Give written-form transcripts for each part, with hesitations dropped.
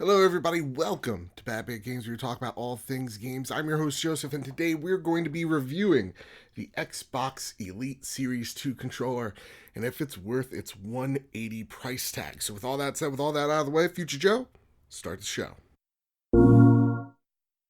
Hello, everybody. Welcome to Bad Bad Games, where we talk about all things games. I'm your host, Joseph, and today we're going to be reviewing the Xbox Elite Series 2 controller and if it's worth its $180 price tag. So, with all that said, with all that out of the way, Future Joe, start the show.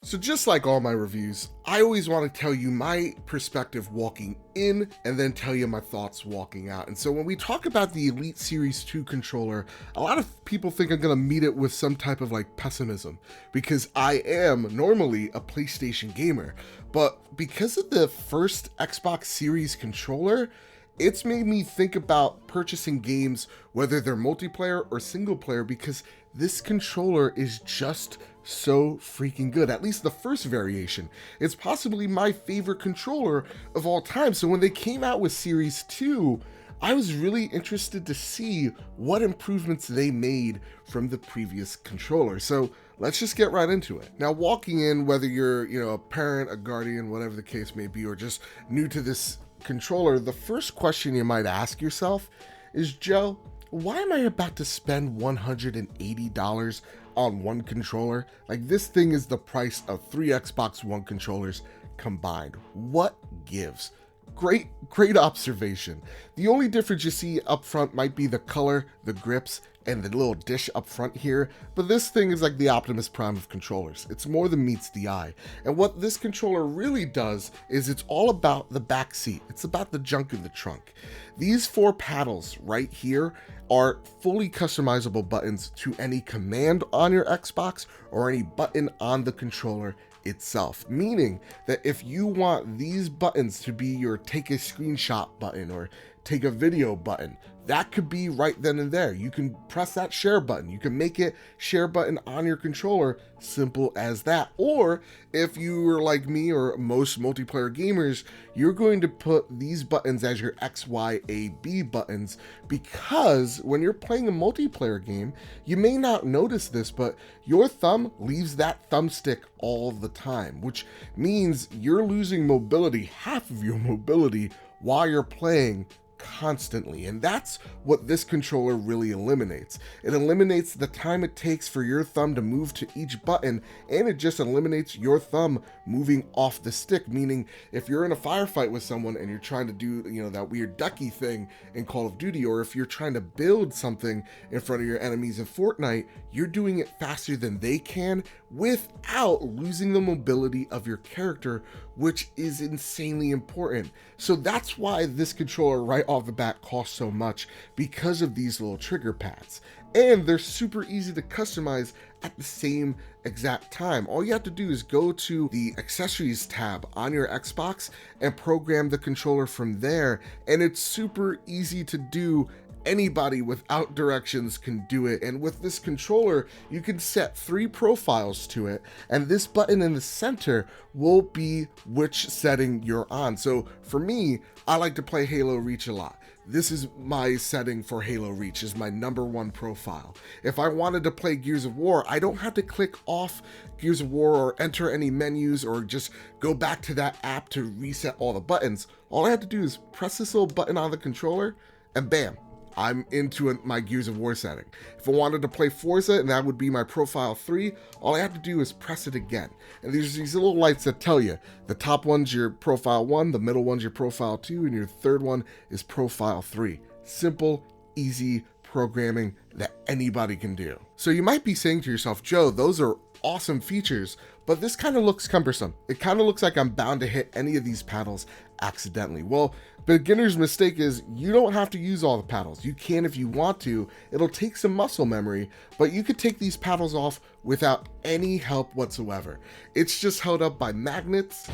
So just like all my reviews, I always want to tell you my perspective walking in and then tell you my thoughts walking out. And so when we talk about the Elite Series 2 controller, a lot of people think I'm going to meet it with some type of pessimism because I am normally a PlayStation gamer. But because of the first Xbox Series controller, it's made me think about purchasing games, whether they're multiplayer or single player, because this controller is just so freaking good. At least the first variation. It's possibly my favorite controller of all time. So when they came out with Series 2, I was really interested to see what improvements they made from the previous controller. So let's just get right into it. Now, walking in, whether you're, a parent, a guardian, whatever the case may be, or just new to this controller, the first question you might ask yourself is, Joe, why am I about to spend $180 on one controller? Like, this thing is the price of 3 Xbox One controllers combined. What gives? Great observation. The only difference you see up front might be the color, the grips, and the little dish up front here, but this thing is like the Optimus Prime of controllers. It's more than meets the eye. And what this controller really does is it's all about the back seat. It's about the junk in the trunk. These 4 paddles right here are fully customizable buttons to any command on your Xbox or any button on the controller itself, meaning that if you want these buttons to be your take a screenshot button or take a video button, that could be right then and there. You can press that share button. You can make it share button on your controller, simple as that. Or if you were like me or most multiplayer gamers, you're going to put these buttons as your X, Y, A, B buttons, because when you're playing a multiplayer game, you may not notice this, but your thumb leaves that thumbstick all the time, which means you're losing mobility, half of your mobility, while you're playing constantly. And that's what this controller really eliminates. It eliminates the time it takes for your thumb to move to each button, and it just eliminates your thumb moving off the stick, meaning if you're in a firefight with someone and you're trying to do, that weird ducky thing in Call of Duty, or if you're trying to build something in front of your enemies in Fortnite, you're doing it faster than they can without losing the mobility of your character, which is insanely important. So that's why this controller right off the bat costs so much, because of these little trigger pads. And they're super easy to customize at the same exact time. All you have to do is go to the accessories tab on your Xbox and program the controller from there, and it's super easy to do. Anybody without directions can do it. And with this controller, you can set 3 profiles to it, and this button in the center will be which setting you're on. So for me, I like to play Halo Reach a lot. This is my setting for Halo Reach, is my #1 profile. If I wanted to play Gears of War, I don't have to click off Gears of War or enter any menus or just go back to that app to reset all the buttons. All I have to do is press this little button on the controller, and bam, I'm into my Gears of War setting. If I wanted to play Forza, and that would be my profile 3, all I have to do is press it again. And there's these little lights that tell you the top one's your profile 1, the middle one's your profile 2, and your third one is profile 3. Simple, easy programming that anybody can do. So you might be saying to yourself, Joe, those are awesome features, but this kind of looks cumbersome. It kind of looks like I'm bound to hit any of these paddles accidentally. Well, beginner's mistake is you don't have to use all the paddles. You can if you want to. It'll take some muscle memory, but you could take these paddles off without any help whatsoever. It's just held up by magnets.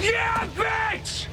Yeah, bitch!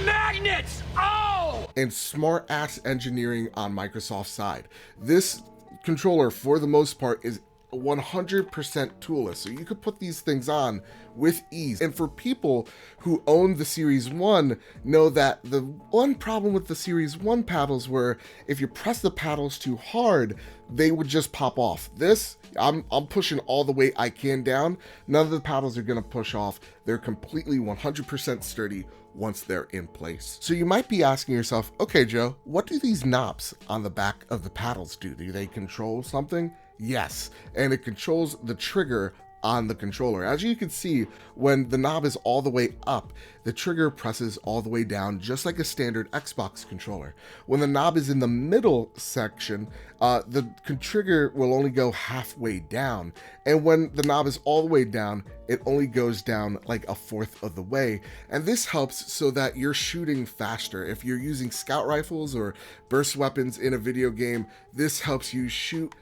Magnets! Oh! And smart ass engineering on Microsoft's side. This controller, for the most part, is 100% toolless, so you could put these things on with ease. And for people who own the Series 1 know that the one problem with the Series 1 paddles were if you press the paddles too hard, they would just pop off. This, I'm pushing all the weight I can down. None of the paddles are gonna push off. They're completely 100% sturdy once they're in place. So you might be asking yourself, okay, Joe, what do these knobs on the back of the paddles do? Do they control something? Yes, and it controls the trigger on the controller. As you can see, when the knob is all the way up, the trigger presses all the way down, just like a standard Xbox controller. When the knob is in the middle section, the trigger will only go halfway down. And when the knob is all the way down, it only goes down like a fourth of the way. And this helps so that you're shooting faster. If you're using scout rifles or burst weapons in a video game, this helps you shoot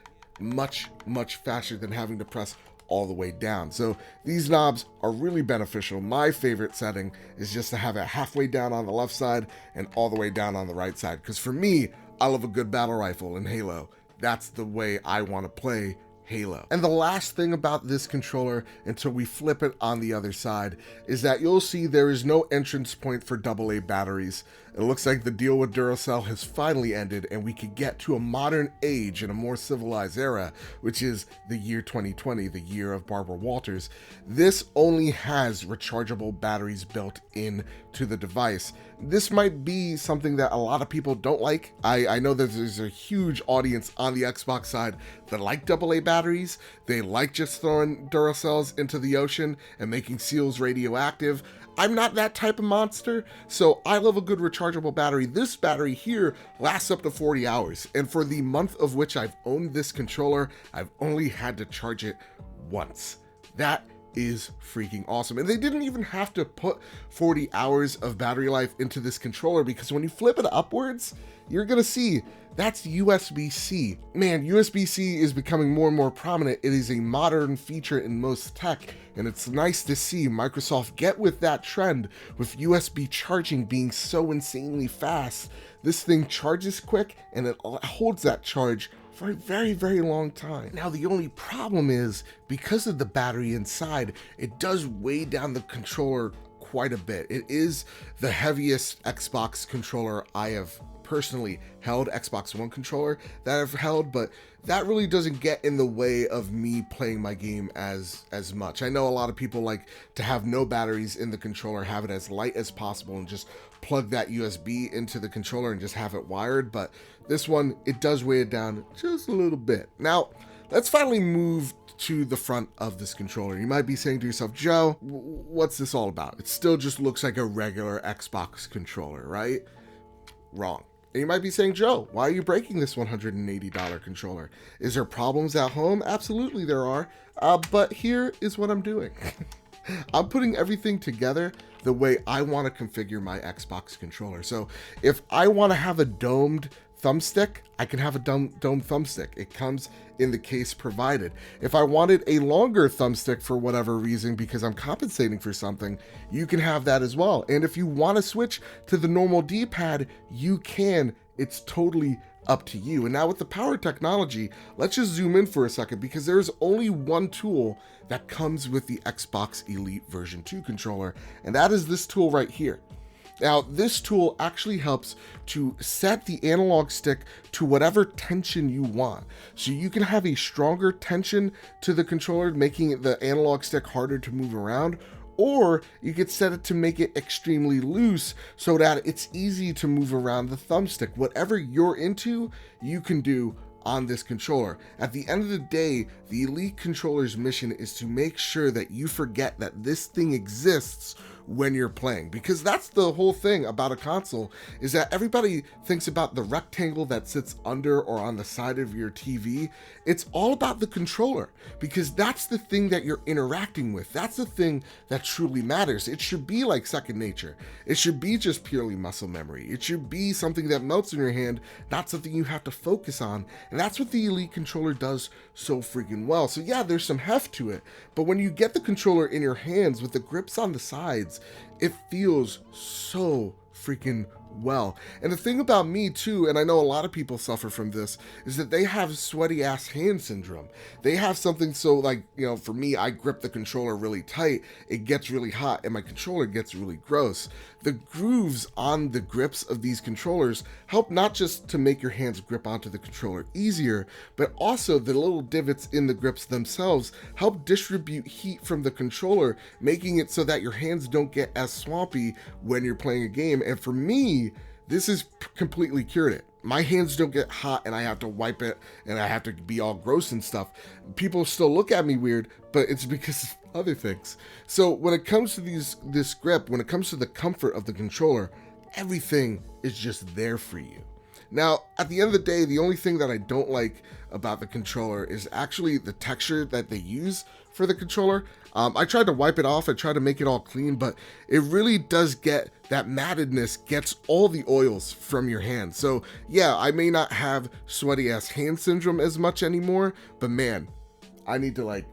much faster than having to press all the way down. So these knobs are really beneficial. My favorite setting is just to have it halfway down on the left side and all the way down on the right side, because for me, I love a good battle rifle in Halo. That's the way I want to play Halo. And the last thing about this controller, until we flip it on the other side, is that you'll see there is no entrance point for AA batteries. It looks like the deal with Duracell has finally ended, and we could get to a modern age in a more civilized era, which is the year 2020, the year of Barbara Walters. This only has rechargeable batteries built in to the device. This might be something that a lot of people don't like. I know that there's a huge audience on the Xbox side that like AA batteries. They like just throwing Duracells into the ocean and making seals radioactive. I'm not that type of monster, so I love a good rechargeable battery. This battery here lasts up to 40 hours, and for the month of which I've owned this controller, I've only had to charge it once. That is freaking awesome. And they didn't even have to put 40 hours of battery life into this controller, because when you flip it upwards, you're gonna see that's USB-C. Man, USB-C is becoming more and more prominent. It is a modern feature in most tech, and it's nice to see Microsoft get with that trend with USB charging being so insanely fast. This thing charges quick, and it holds that charge for a very long time. Now, the only problem is, because of the battery inside, it does weigh down the controller quite a bit. It is the heaviest Xbox controller I have personally held, Xbox One controller that I've held, but that really doesn't get in the way of me playing my game as much. I know a lot of people like to have no batteries in the controller, have it as light as possible, and just plug that USB into the controller and just have it wired, but this one, it does weigh it down just a little bit. Now, let's finally move to the front of this controller. You might be saying to yourself, Joe, what's this all about? It still just looks like a regular Xbox controller, right? Wrong. And you might be saying, Joe, why are you breaking this $180 controller? Is there problems at home? Absolutely there are, but here is what I'm doing. I'm putting everything together the way I want to configure my Xbox controller. So if I want to have a domed thumbstick, I can have a domed thumbstick. It comes in the case provided. If I wanted a longer thumbstick for whatever reason, because I'm compensating for something, you can have that as well. And if you want to switch to the normal D-pad, you can. It's totally up to you. And now with the power technology, let's just zoom in for a second, because there's only one tool that comes with the Xbox Elite version 2 controller, and that is this tool right here. Now, this tool actually helps to set the analog stick to whatever tension you want. So you can have a stronger tension to the controller, making the analog stick harder to move around, or you could set it to make it extremely loose so that it's easy to move around the thumbstick. Whatever you're into, you can do on this controller. At the end of the day, the Elite controller's mission is to make sure that you forget that this thing exists when you're playing, because that's the whole thing about a console, is that everybody thinks about the rectangle that sits under or on the side of your TV. It's all about the controller, because that's the thing that you're interacting with. That's the thing that truly matters. It should be like second nature. It should be just purely muscle memory. It should be something that melts in your hand, not something you have to focus on. And that's what the Elite controller does so freaking well. So yeah, there's some heft to it, but when you get the controller in your hands with the grips on the sides, it feels so freaking well. And the thing about me too, and I know a lot of people suffer from this, is that they have sweaty ass hand syndrome. They have something, so like, you know, for me, I grip the controller really tight, it gets really hot, and my controller gets really gross. The grooves on the grips of these controllers help not just to make your hands grip onto the controller easier, but also the little divots in the grips themselves help distribute heat from the controller, making it so that your hands don't get as swampy when you're playing a game. And for me, this has completely cured it. my hands don't get hot and I have to wipe it and I have to be all gross and stuff, people still look at me weird, but it's because of other things. So when it comes to this grip, when it comes to the comfort of the controller, everything is just there for you. Now, at the end of the day, the only thing that I don't like about the controller is actually the texture that they use for the controller. I tried to wipe it off, I tried to make it all clean, but it really does get that mattedness, gets all the oils from your hand. So yeah, I may not have sweaty ass hand syndrome as much anymore, but man, I need to like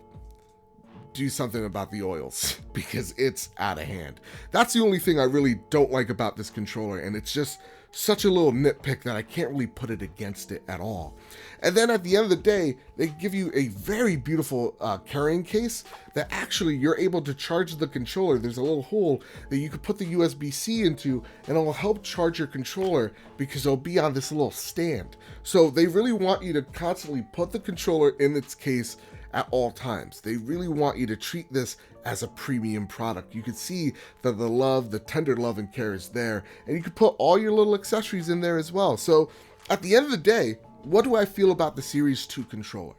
do something about the oils because it's out of hand. That's the only thing I really don't like about this controller, and it's just such a little nitpick that I can't really put it against it at all. And then at the end of the day, they give you a very beautiful carrying case that actually you're able to charge the controller. There's a little hole that you could put the USB-C into, and it will help charge your controller because it'll be on this little stand. So they really want you to constantly put the controller in its case at all times. They really want you to treat this as a premium product. You can see that the love, the tender love and care is there, and you can put all your little accessories in there as well. So at the end of the day, what do I feel about the Series 2 controller?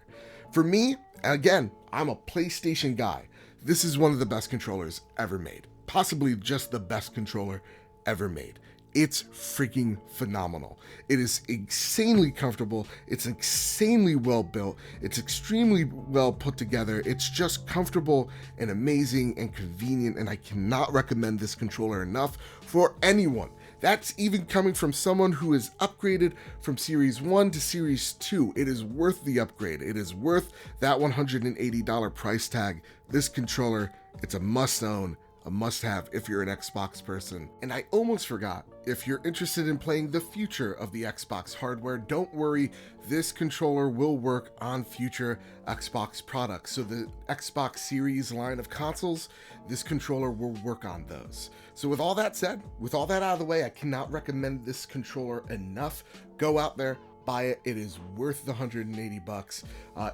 For me, again, I'm a PlayStation guy. This is one of the best controllers ever made. Possibly just the best controller ever made. It's freaking phenomenal. It is insanely comfortable. It's insanely well built. It's extremely well put together. It's just comfortable and amazing and convenient, and I cannot recommend this controller enough for anyone. That's even coming from someone who is upgraded from Series 1 to Series 2. It is worth the upgrade. It is worth that $180 price tag. This controller, it's a must-own, a must-have if you're an Xbox person. And I almost forgot, if you're interested in playing the future of the Xbox hardware, don't worry, this controller will work on future Xbox products. So the Xbox Series line of consoles, this controller will work on those. So with all that said, with all that out of the way, I cannot recommend this controller enough. Go out there, buy it. It is worth the $180.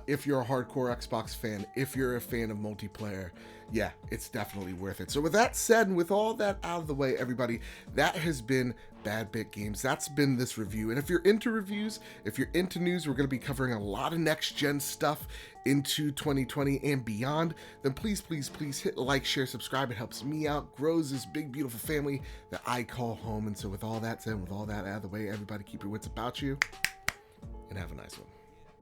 If you're a hardcore Xbox fan, if you're a fan of multiplayer, yeah, it's definitely worth it. So with that said, and with all that out of the way, everybody, that has been Bad Bit Games. That's been this review. And if you're into reviews, if you're into news, we're going to be covering a lot of next-gen stuff into 2020 and beyond, then please, please, please hit like, share, subscribe. It helps me out, grows this big, beautiful family that I call home. And so with all that said, with all that out of the way, everybody keep your wits about you and have a nice one.